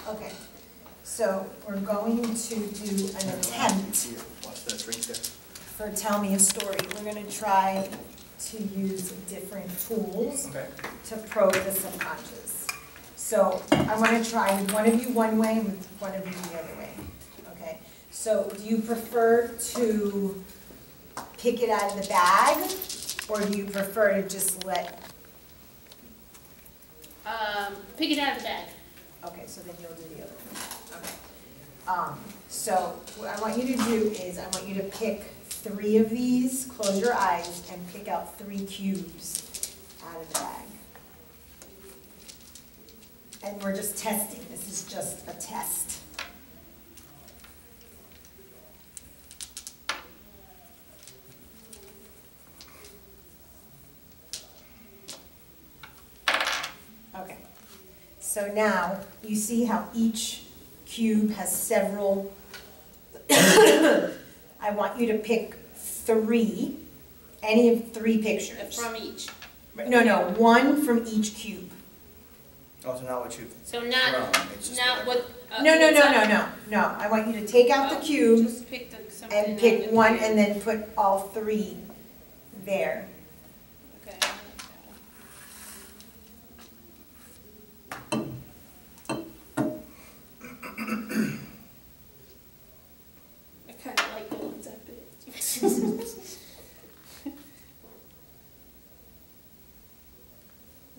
Okay, so we're going to do an attempt Watch that drink there. for Tell Me a Story. We're going to try to use different tools to probe the subconscious. So I want to try with one of you one way, with one of you the other way. Okay, so do you prefer to pick it out of the bag, or do you prefer to just let... Pick it out of the bag. Okay, so then you'll do the other one. Okay. So what I want you to do is I want you to pick 3 of these, close your eyes, and pick out 3 cubes out of the bag. And we're just testing. This is just a test. Okay. So now you see how each cube has several. I want you to pick 3, any of 3 pictures. From each. No, 1 from each cube. Oh, so not what you... So not what... No. I want you to take out the cube Just pick something and pick out of the 1 cube. and then put all 3 there. Okay. I kind of like the ones I picked.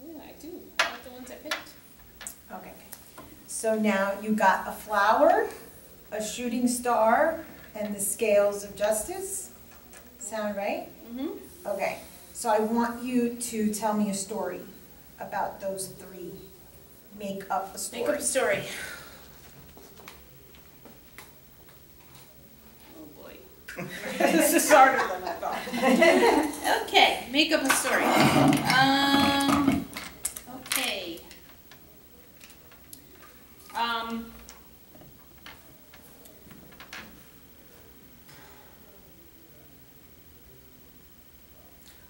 Yeah, I do. I like the ones I picked. Okay. So now you got a flower, a shooting star, and the scales of justice. Sound right? Mm-hmm. Okay. So I want you to tell me a story about those 3. Make up a story. Make up a story. Oh boy. This is harder than I thought. Okay, make up a story. Okay.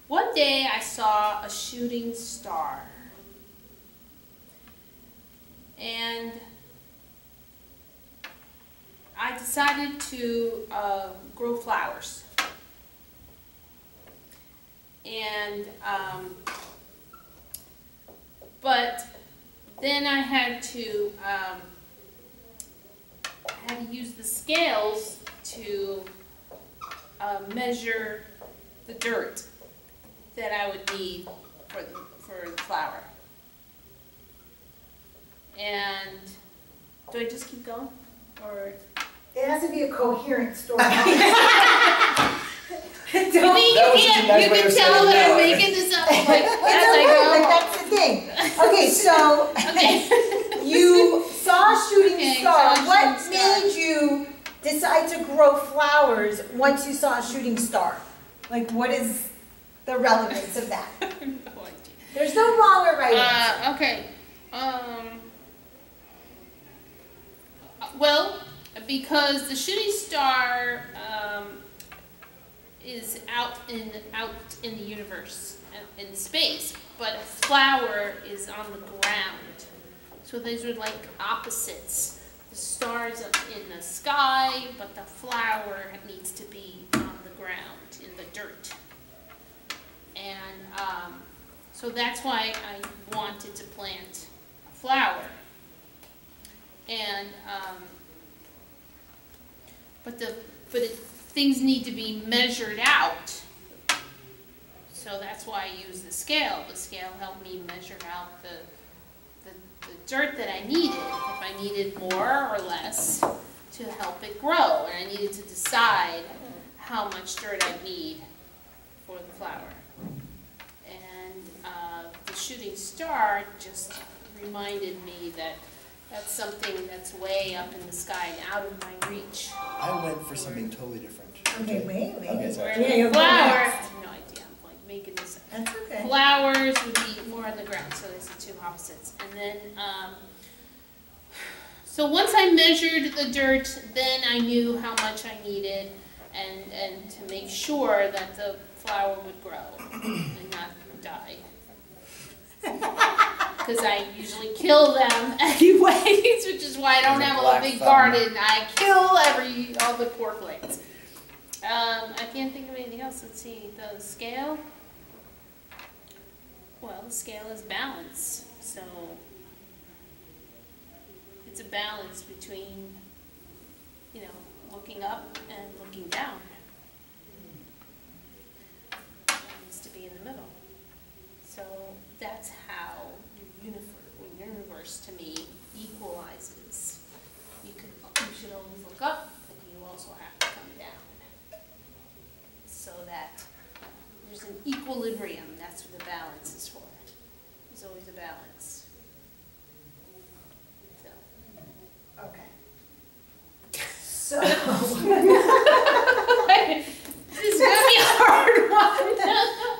One day I saw a shooting star. And I decided to grow flowers. And, but then I had to use the scales to measure the dirt that I would need for the flower. And do I just keep going, or? It has to be a coherent story. You mean you can tell that I'm making this up like as I go? That's the thing. Okay, so Okay. you saw a shooting star. saw a What shooting star. made you decide to grow flowers once you saw a shooting star? Like, what is the relevance of that? No idea. There's no wrong or right answer. Okay. Well, because the shooting star is out in the universe, in space, but a flower is on the ground. So those are like opposites. The star's up in the sky, but the flower needs to be on the ground, in the dirt. And so that's why I wanted to plant a flower. And things need to be measured out. So that's why I used the scale. The scale helped me measure out the dirt that I needed. If I needed more or less to help it grow, and I needed to decide how much dirt I need for the flower. And the shooting star just reminded me that that's something that's way up in the sky and out of my reach. I went for something totally different. Okay, wait. Okay, sorry. Yeah, you're Flower, I correct. have no idea, I'm like making this up. That's okay. Flowers would be more on the ground, so there's the 2 opposites. And then, so once I measured the dirt, then I knew how much I needed and to make sure that the flower would grow and not die. because I usually kill them anyways, which is why I don't have a big garden. I kill all the pork legs. I can't think of anything else. Let's see, the scale. Well, the scale is balance, so it's a balance between, you know, looking up and looking down. It needs to be in the middle. So that's how the universe to me equalizes. You should always look up, but you also have to come down. So that there's an equilibrium. That's what the balance is for. There's always a balance. So. Okay. So. This is gonna be a hard one.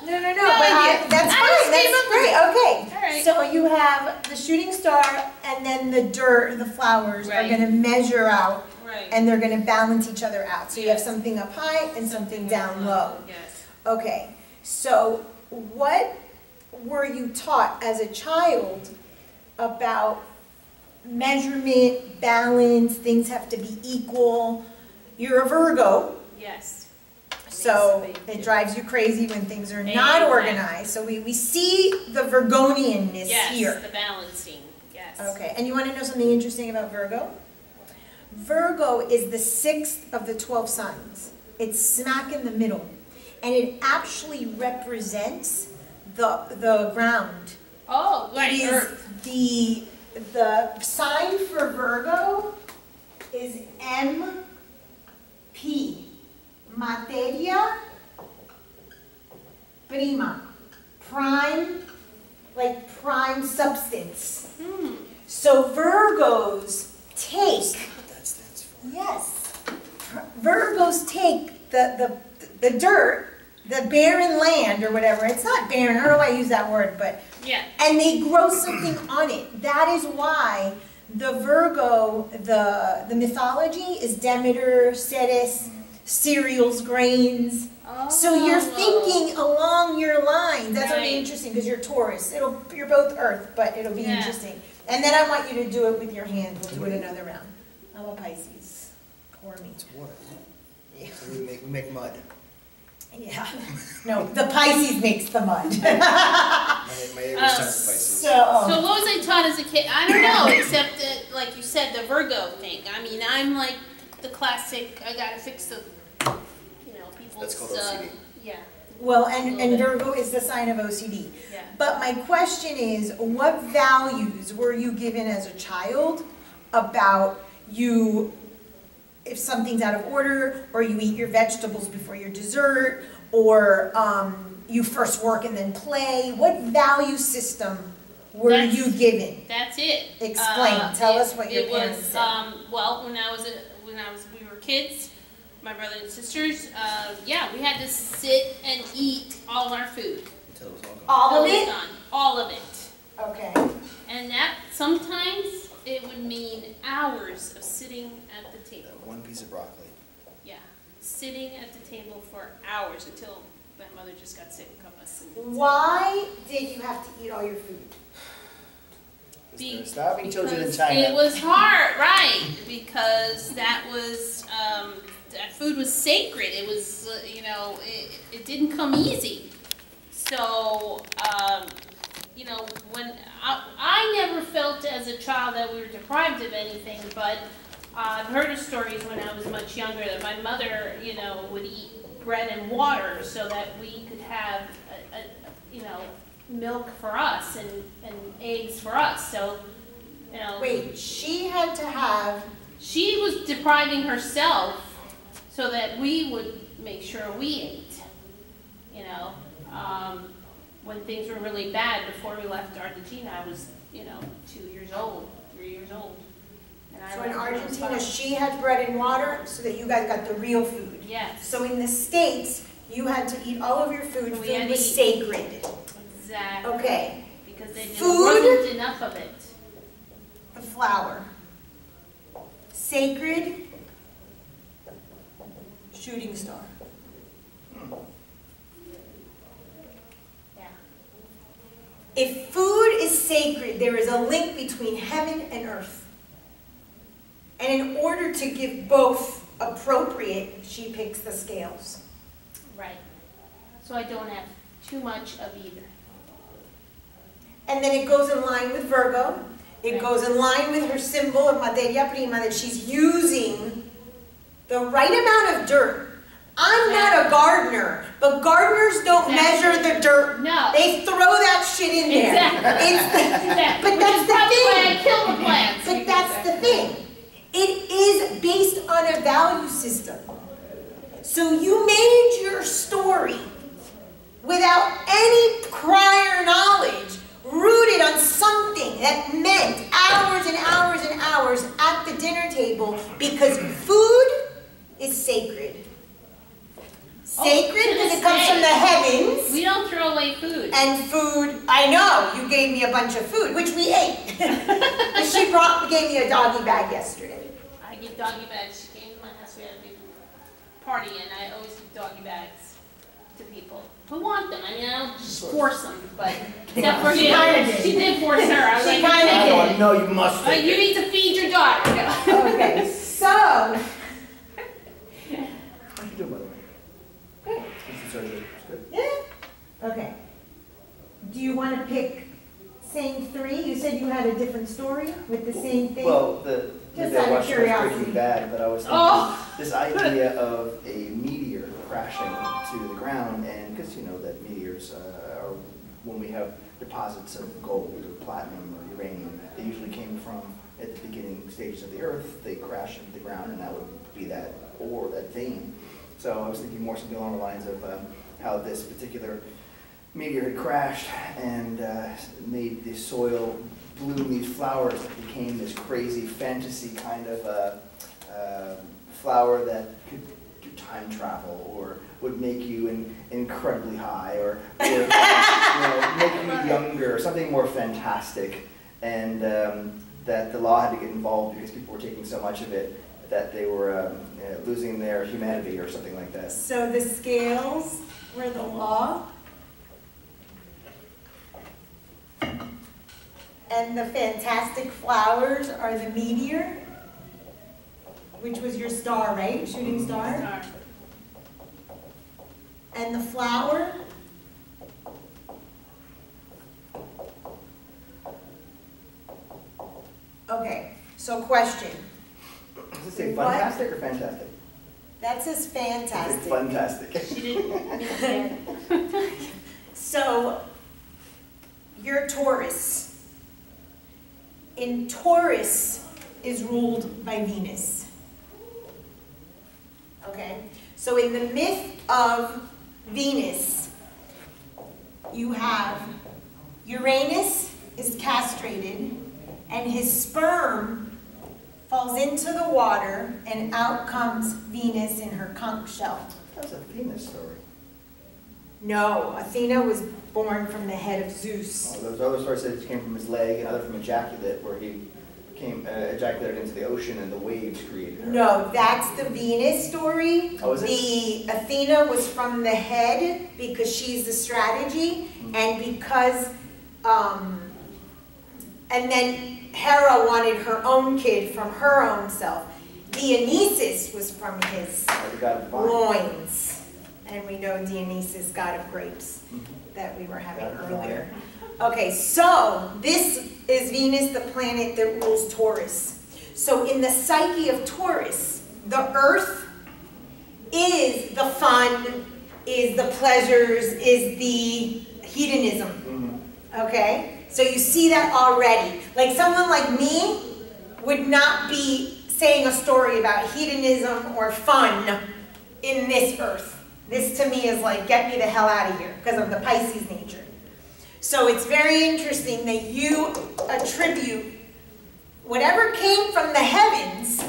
No, but that's fine, that's great, okay. All right. So you have the shooting star and then the dirt, the flowers are Right. gonna measure out Right. and they're gonna balance each other out. So you have Yes. something up high and something down low. Yes. Okay, so what were you taught as a child about measurement, balance, things have to be equal? You're a Virgo. Yes. So Makes a big it drives you crazy when things are not Amen. organized. So we see the Virgonianness Yes, here. the balancing. Yes. Okay, and you want to know something interesting about Virgo? Virgo is the 6th of the 12 signs. It's smack in the middle. And it actually represents the ground. Oh, right. It is Earth. the sign for Virgo is MP. Materia prima. Prime, like prime substance. Hmm. So Virgos take, What that stands for. yes, Virgos take the dirt, the barren land or whatever. It's not barren, I don't know why I use that word, but Yeah. and they grow something on it. That is why the Virgo, the mythology is Demeter, Ceres, cereals, grains. Oh. So you're thinking along your lines. That's gonna be Right. interesting because you're Taurus. You're both Earth, but it'll be Yeah. interesting. And then I want you to do it with your hand. We'll do it another round. I'm a Pisces. Pour me. It's water. Yeah. So we make mud. Yeah. No, the Pisces makes the mud. My Aries sign is Pisces. So what was I taught as a kid? I don't know, except that, like you said, the Virgo thing. I mean, I'm like the classic, I gotta fix the, you know, people's, That's called OCD. Yeah, Well, and Virgo is the sign of OCD. yeah. But my question is, what values were you given as a child about you, if something's out of order, or you eat your vegetables before your dessert, or you first work and then play? What value system were That's- you given? That's it. Explain. Tell us what your it parents was, said. well, we were kids, my brother and sisters, yeah, we had to sit and eat all our food. Until it was all gone. All of Till it? done. All of it. Okay. And that, sometimes, it would mean hours of sitting at the table. One piece of broccoli. Yeah, sitting at the table for hours until my mother just got sick of us. And Why did you have to eat all your food? Is there starving children in because China? it was hard, right? Because that was that food was sacred. It was, you know, it didn't come easy. So, you know, when I never felt as a child that we were deprived of anything, but I've heard of stories when I was much younger that my mother, you know, would eat bread and water so that we could have, you know, milk for us and eggs for us. So, you know, Wait, she had to have, she was depriving herself so that we would make sure we ate. You know, when things were really bad before we left Argentina, I was, you know, 2 years old, 3 years old. And I so in left when I was Argentina, 5. she had bread and water so that you guys got the real food. Yes. So in the States, you had to eat all of your food. We Food had to was eat. sacred. Exactly. Okay. Because there Food? wasn't enough of it. The flower. Sacred. Shooting star. Yeah. If food is sacred, there is a link between heaven and earth. And in order to give both appropriate, she picks the scales. Right. So I don't have too much of either. And then it goes in line with Virgo. It goes in line with her symbol of materia prima, that she's using the right amount of dirt. I'm not a gardener, but gardeners don't measure the dirt. No. They throw that shit in there. Exactly. But that's the thing. Why I kill the plants. But that's the thing. It is based on a value system. So you made your story without any prior knowledge, rooted on something that meant hours and hours and hours at the dinner table, because food is sacred. Sacred because it comes from the heavens. We don't throw away food. And food, I know, you gave me a bunch of food, which we ate. She gave me a doggy bag yesterday. I give doggy bags. She came to my house, we had a big party, and I always give doggy bags to people who want them. I mean, I don't just force them, but except for she did force her. I was like, take it. No, you must take You need to feed your daughter. No. Okay, so. How'd you do, by the way? Good. Good. Yeah? Okay. Do you want to pick same three? You said you had a different story with the same thing? Well, Just maybe I out of watched curiosity. Breaking Bad, but I was thinking this idea of a meteor crashing to the ground, and because you know that meteors are, when we have deposits of gold or platinum or uranium, they usually came from, at the beginning stages of the Earth, they crash into the ground, and that would be that ore, that vein. So I was thinking more something along the lines of how this particular meteor had crashed and made the soil bloom these flowers that became this crazy fantasy kind of flower that could do time travel or would make you incredibly high or you know, make you younger, something more fantastic, and that the law had to get involved because people were taking so much of it that they were losing their humanity or something like that. So the scales were the law, and the fantastic flowers are the meteor, which was your star, right? Shooting star? And the flower? Okay, so question. Does it say fantastic or fantastic? That says fantastic. Fantastic. She didn't. So, you're Taurus. In Taurus is ruled by Venus. Okay? So in the myth of Venus, you have Uranus is castrated, and his sperm falls into the water, and out comes Venus in her conch shell. That's a Venus story. No, Athena was born from the head of Zeus. Oh, those other stories said it came from his leg, and other from ejaculate, where he ejaculated into the ocean and the waves created her. No, that's the Venus story. Oh, is it? The Athena was from the head because she's the strategy, and because, and then Hera wanted her own kid from her own self. Dionysus was from his The god of wine. loins. And we know Dionysus, god of grapes, that we were having earlier. Okay, so this is Venus, the planet that rules Taurus. So in the psyche of Taurus, the earth is the fun, is the pleasures, is the hedonism. Okay? So you see that already. Like someone like me would not be saying a story about hedonism or fun in this earth. This to me is like, get me the hell out of here, because of the Pisces nature. So it's very interesting that you attribute whatever came from the heavens,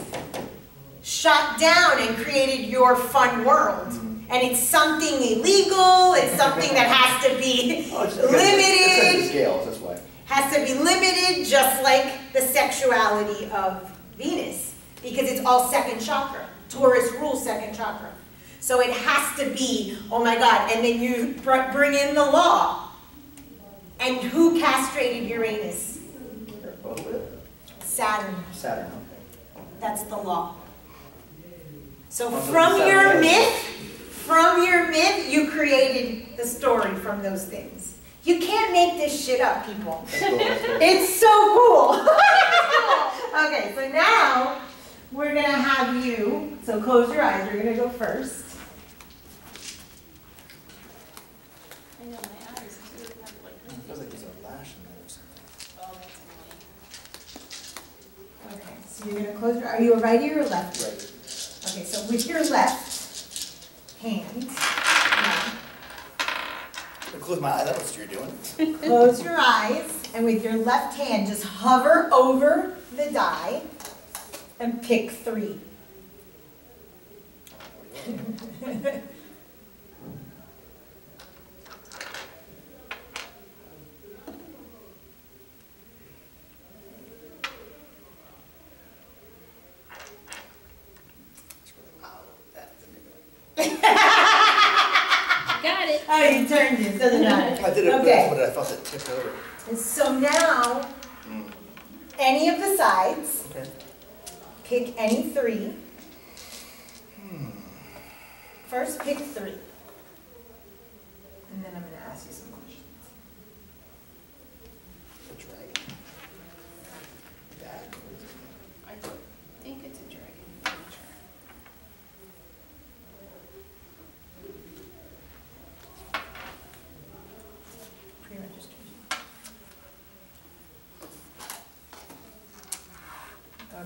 shot down and created your fun world. And it's something illegal, it's something that has to be limited. It's scales, that's why. Has to be limited, just like the sexuality of Venus, because it's all second chakra. Taurus rules second chakra. So it has to be, oh my God, and then you bring in the law. And who castrated Uranus? Saturn. Saturn, okay. That's the law. So Oh, from Saturn, your yes. myth, you created the story from those things. You can't make this shit up, people. That's cool, that's cool. It's so cool. Okay, so now we're gonna have you, so close your eyes, you're gonna go first. I know my eyes do have like. It feels like there's a lash in there or something. Oh, that's annoying. Okay, so you're gonna close your, are you a righty or a lefty? Right. Okay, so with your left hand, Close my eyes, that's what you're doing. close your eyes, and with your left hand, just hover over the die and pick 3. Got it. Oh, you turned it, doesn't matter. I did it, Okay. but I felt it tip over. And so now, any of the sides, Okay. pick any 3. First, pick 3. And then I'm gonna ask you some questions. A dragon. That. I think it's a dragon. I'm not sure. Pre-registration.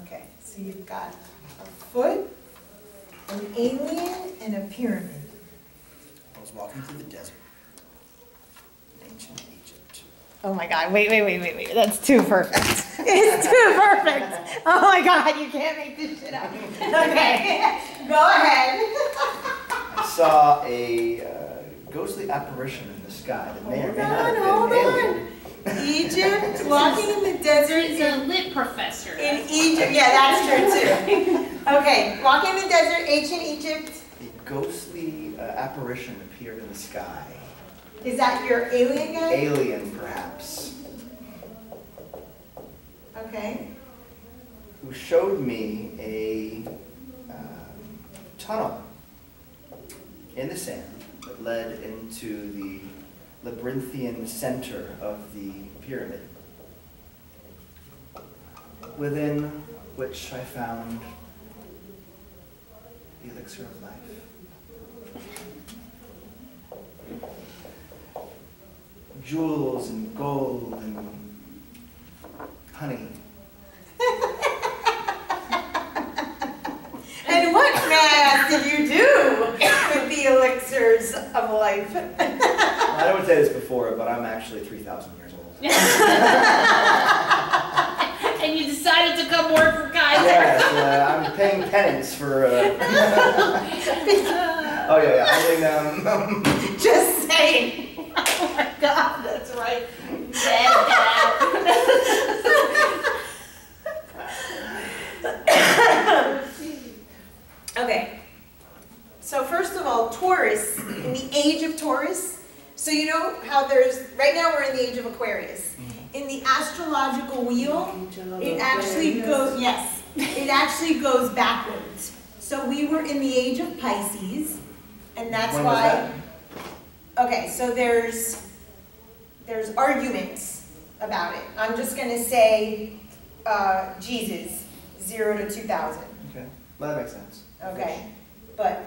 Okay, so you've got a foot, an alien, and a pyramid. I was walking through the desert. Ancient Egypt. Oh my God, wait, that's too perfect. It's too perfect. Oh my God, you can't make this shit up. Okay, go ahead. I saw a ghostly apparition in the sky that may or may not have Hold been an on. alien. Egypt, walking in the desert He's a lit professor. in Egypt, yeah, that's true too. Okay, walking in the desert, ancient Egypt. A ghostly apparition appeared in the sky. Is that your alien guy? Alien, perhaps, Okay. who showed me a tunnel in the sand that led into the labyrinthian center of the pyramid, within which I found the elixir of life. Jewels and gold and honey. And what, may I ask, did you do with the elixirs of life? I would say this before, but I'm actually 3,000 years old. And you decided to come work for Kaiser. Yes, I'm paying penance for. Oh yeah, I mean, Just saying. Oh my God, that's right. Okay. So first of all, Taurus, in the age of Taurus, so you know how right now we're in the age of Aquarius. In the astrological wheel, it actually goes, yes, it actually goes backwards. So we were in the age of Pisces, and that's When was why. that? Okay, so there's arguments about it. I'm just gonna say Jesus, 0 to 2000. okay, well, that makes sense. Okay, but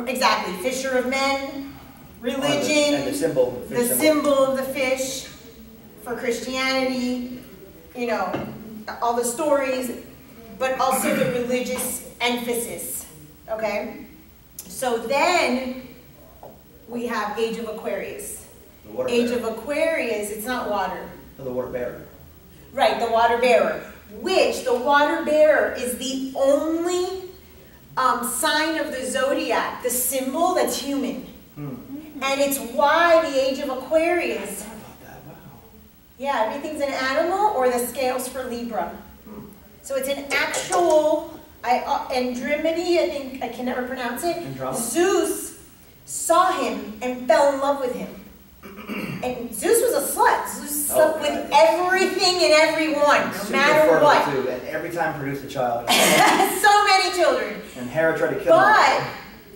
exactly, fisher of men, religion, And the symbol. the symbol of the fish for Christianity, you know, all the stories, but also the religious emphasis, okay? So then we have Age of Aquarius. The water Age bearer. of Aquarius, it's not water. The water bearer. Right, the water bearer, which the water bearer is the only sign of the zodiac, the symbol that's human. And it's why the Age of Aquarius, I thought about that, wow. yeah, everything's an animal or the scales for Libra. So it's an actual, Andromedy, I think, I can never pronounce it. Andromeda? Zeus saw him and fell in love with him. And Zeus was a slut. Zeus slept with everything and everyone, no matter what. Too, and every time produced a child. So many children. And Hera tried to kill him.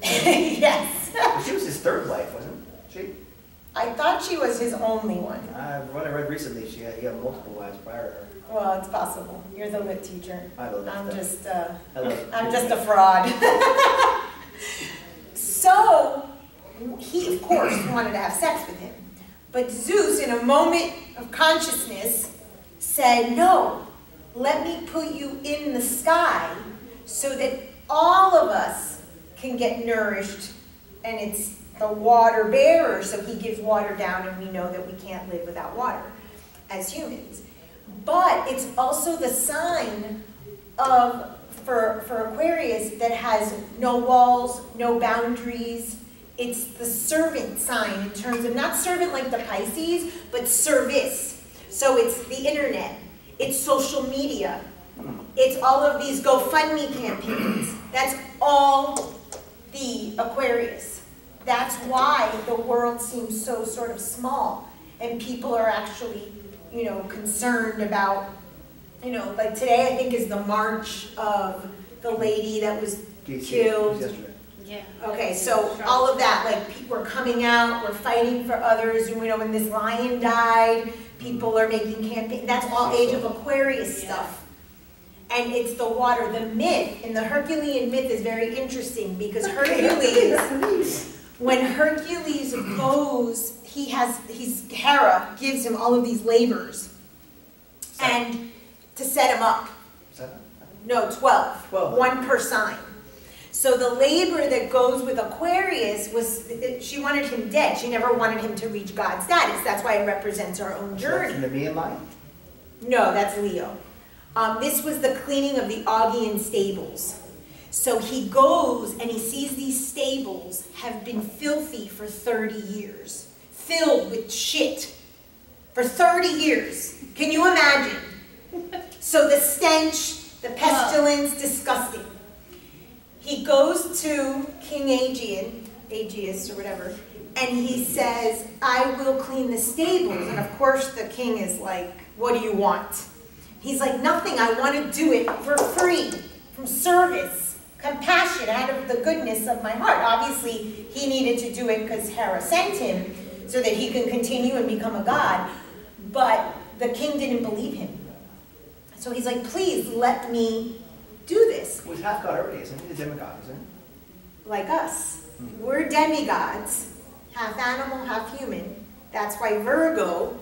Yes. But she was his third wife, wasn't she? I thought she was his only one. What I read recently, he had multiple wives prior to her. Well, it's possible. You're the lit teacher. I love I'm that. I'm just a fraud. So, he, of course, wanted to have sex with him. But Zeus, in a moment of consciousness, said, no, let me put you in the sky so that all of us can get nourished. And it's the water bearer, so he gives water down, and we know that we can't live without water as humans. But it's also the sign of, for Aquarius, that has no walls, no boundaries. It's the servant sign in terms of, not servant like the Pisces, but service. So it's the internet, it's social media, it's all of these GoFundMe campaigns. That's all the Aquarius. That's why the world seems so sort of small, and people are actually, you know, concerned about, you know, like today I think is the march of the lady that was killed. Yeah. Okay, so all of that, like people are coming out, we're fighting for others. You know, when this lion died, people are making campaigns. That's all Age of Aquarius stuff. And it's the water, the myth, and the Herculean myth is very interesting because Hercules, when Hercules goes, Hera gives him all of these labors, and to set him up. 7? No, 12. 1 per sign. So the labor that goes with Aquarius was, she wanted him dead. She never wanted him to reach God's status. That's why it represents our own journey. In the Nemean line? No, that's Leo. This was the cleaning of the Augean stables. So he goes and he sees these stables have been filthy for 30 years. Filled with shit. For 30 years. Can you imagine? So the stench, the pestilence, disgusting. He goes to King Aegeus or whatever, and he says, I will clean the stables. And of course the king is like, what do you want? He's like, nothing, I want to do it for free, from service, compassion, out of the goodness of my heart. Obviously, he needed to do it because Hera sent him so that he can continue and become a god. But the king didn't believe him. So he's like, please let me do this. Well, he's half god already, isn't he? He's a demigod, isn't he? Like us. We're demigods, half animal, half human. That's why Virgo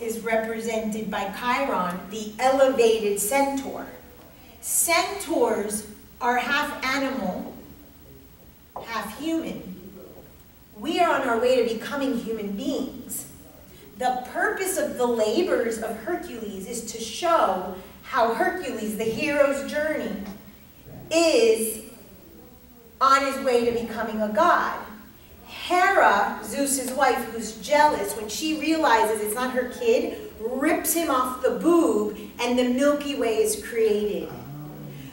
is represented by Chiron, the elevated centaur. Centaurs are half animal, half human. We are on our way to becoming human beings. The purpose of the labors of Hercules is to show how Hercules, the hero's journey, is on his way to becoming a god. Hera, Zeus's wife, who's jealous, when she realizes it's not her kid, rips him off the boob, and the Milky Way is created.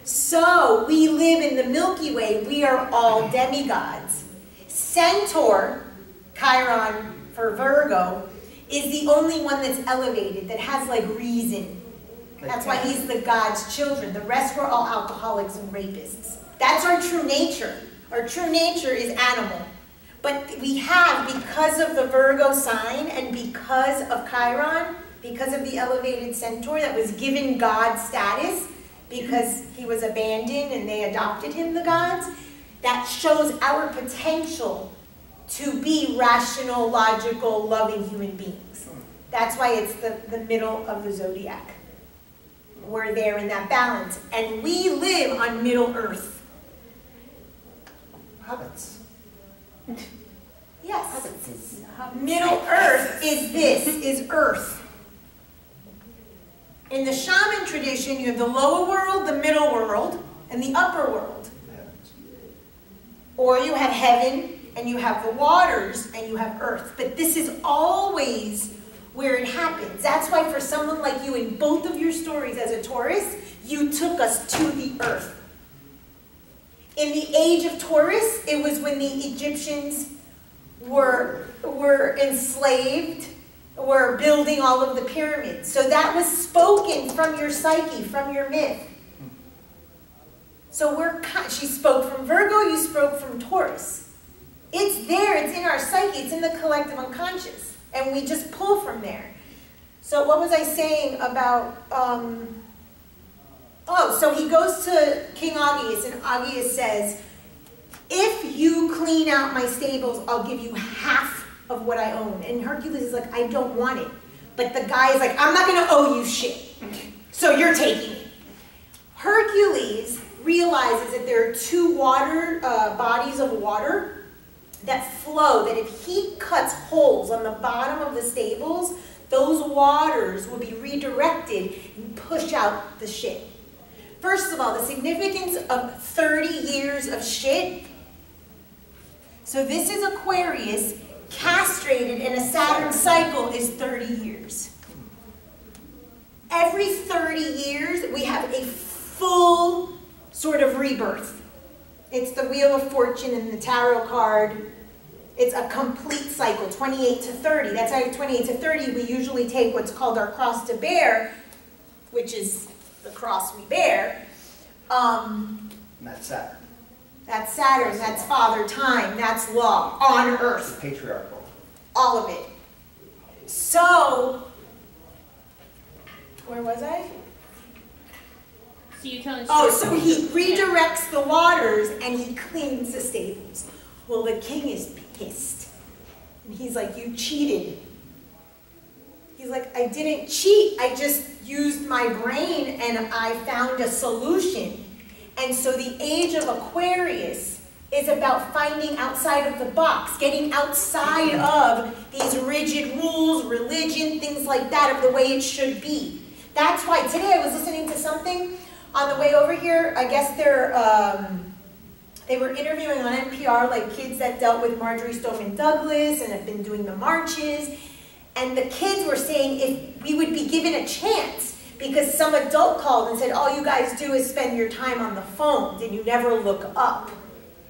So we live in the Milky Way. We are all demigods. Centaur, Chiron for Virgo, is the only one that's elevated, that has like reason. That's why he's the god's children. The rest were all alcoholics and rapists. That's our true nature. Our true nature is animal. But we have, because of the Virgo sign and because of Chiron, because of the elevated centaur that was given God status, because he was abandoned and they adopted him, the gods, that shows our potential to be rational, logical, loving human beings. That's why it's the middle of the zodiac. We're there in that balance. And we live on Middle Earth. Hobbits. Yes. Middle Earth is this, is Earth. In the shaman tradition, you have the lower world, the middle world, and the upper world. Or you have heaven, and you have the waters, and you have earth. But this is always where it happens. That's why for someone like you, in both of your stories as a Taurus, you took us to the earth. In the age of Taurus, it was when the Egyptians were enslaved, were building all of the pyramids. So that was spoken from your psyche, from your myth. So she spoke from Virgo, you spoke from Taurus. It's there, it's in our psyche, it's in the collective unconscious. And we just pull from there. So what was I saying about, so he goes to King Augeas, and Augeas says, if you clean out my stables, I'll give you half of what I own. And Hercules is like, I don't want it. But the guy is like, I'm not going to owe you shit. So you're taking it. Hercules realizes that there are two bodies of water that flow, that if he cuts holes on the bottom of the stables, those waters will be redirected and push out the shit. First of all, the significance of 30 years of shit. So this is Aquarius, castrated in a Saturn cycle is 30 years. Every 30 years, we have a full sort of rebirth. It's the Wheel of Fortune in the tarot card. It's a complete cycle, 28 to 30. That's why 28 to 30, we usually take what's called our cross to bear, which is the cross we bear. And that's Saturn. That's Saturn, that's Father Time, that's law, on Earth. The patriarchal. All of it. So, where was I? So you're telling so he redirects the waters and he cleans the stables. Well, the king is pissed. And he's like, you cheated. He's like, I didn't cheat. I just used my brain and I found a solution. And so the age of Aquarius is about finding outside of the box, getting outside of these rigid rules, religion, things like that, of the way it should be. That's why today I was listening to something on the way over here. I guess they were interviewing on NPR like kids that dealt with Marjorie Stoneman Douglas and have been doing the marches. And the kids were saying if we would be given a chance, because some adult called and said, all you guys do is spend your time on the phones and you never look up.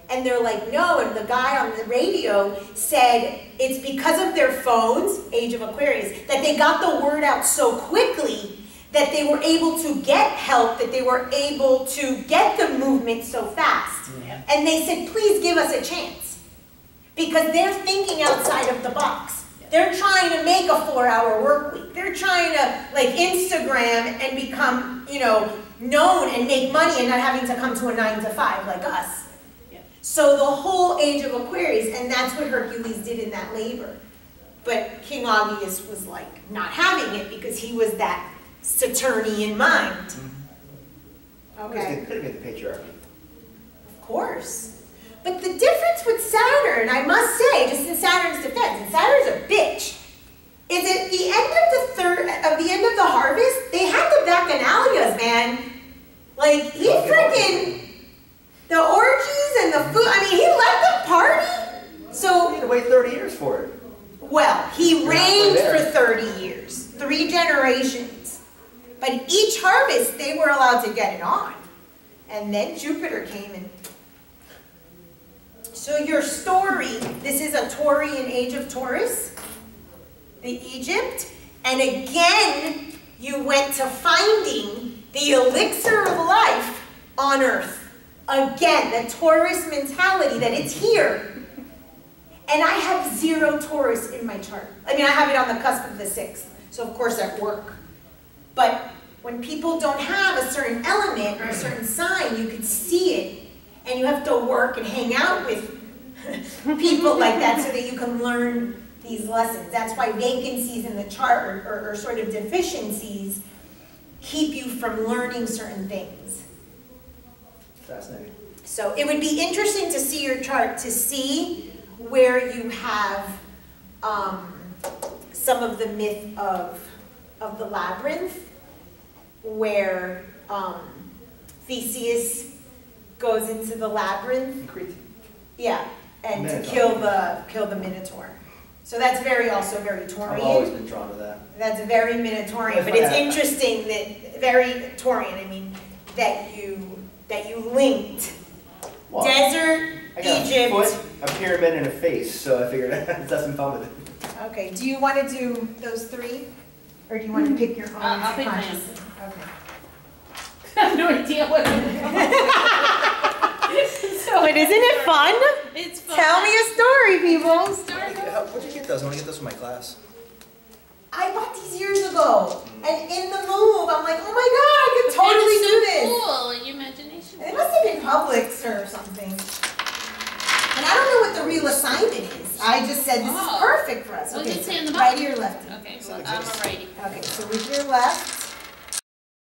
And they're like, no, and the guy on the radio said it's because of their phones, age of Aquarius, that they got the word out so quickly that they were able to get help, that they were able to get the movement so fast. Yeah. And they said, please give us a chance. Because they're thinking outside of the box. They're trying to make a 4-hour work week. They're trying to like Instagram and become, known and make money and not having to come to a 9 to 5 like us. Yeah. So the whole age of Aquarius, and that's what Hercules did in that labor. But King Augeas was like not having it because he was that Saturnian mind. Mm-hmm. Okay. Could have been the patriarchy. Of course. But the difference with Saturn, I must say, just in Saturn's defense, and Saturn's a bitch, is at the end of the harvest, they had the bacchanalias, man. Like, he freaking, the orgies and the food, I mean, he let them party. So, he had to wait 30 years for it. Well, he reigned for 30 years, 3 generations. But each harvest, they were allowed to get it on. And then Jupiter came and... So your story, this is a Taurian age of Taurus, the Egypt, and again, you went to finding the elixir of life on Earth. Again, the Taurus mentality that it's here. And I have 0 Taurus in my chart. I mean, I have it on the cusp of the 6th, so of course at work. But when people don't have a certain element or a certain sign, you can see it. And you have to work and hang out with people like that so that you can learn these lessons. That's why vacancies in the chart or sort of deficiencies keep you from learning certain things. Fascinating. So it would be interesting to see your chart to see where you have some of the myth of the labyrinth, where Theseus goes into the labyrinth. Yeah, and Minotaur. To kill the Minotaur. So that's also very Taurian. I've always been drawn to that. That's very Minotaurian, but it's interesting that very Taurian. I mean, that you linked desert, Egypt. a pyramid and a face, so I figured I'd have some fun with it. Okay, do you want to do those three? Or do you want to pick your own I'll pick my own. subconscious? Okay. I have no idea what I'm doing. But isn't it fun? It's fun. Tell me a story, people. Where'd you get those? I want to get those from my class. I bought these years ago, and in the move, I'm like, oh my god, I could totally It's do so this. cool, your imagination. It must have been Publix or something. And I don't know what the real assignment is. I just said this is Oh. perfect for us. What Okay, does it say in the righty book? or lefty? Okay, well, I'm a righty. Okay, so with your left,